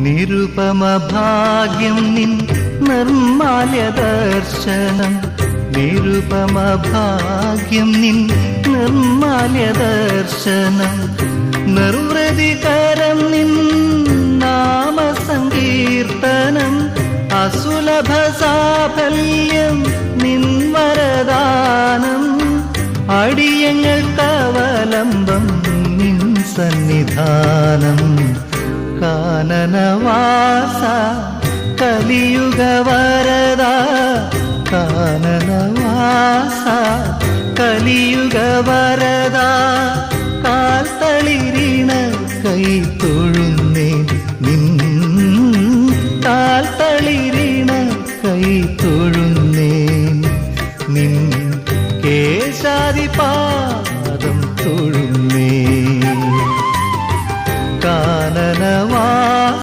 നിരുപമ ഭാഗ്യം നിൻ നിർമാല്യ ദർശനം, നിരുപമ ഭാഗ്യം നിൻ നിർമാല്യ ദർശനം, നിർവൃതികരം നിൻ നാമസങ്കീർത്തനം, അസുലഭ സാഫല്യം നിൻ വരദാനം, അടിയങ്ങൾക്കവലംബം നിൻ സന്നിധാനം. കാനനവാസ കലിയുഗ വരദ, കാനനവാസ കലിയുഗ വരദ, കാൽത്തളിരിണ കൈ തൊഴുന്നു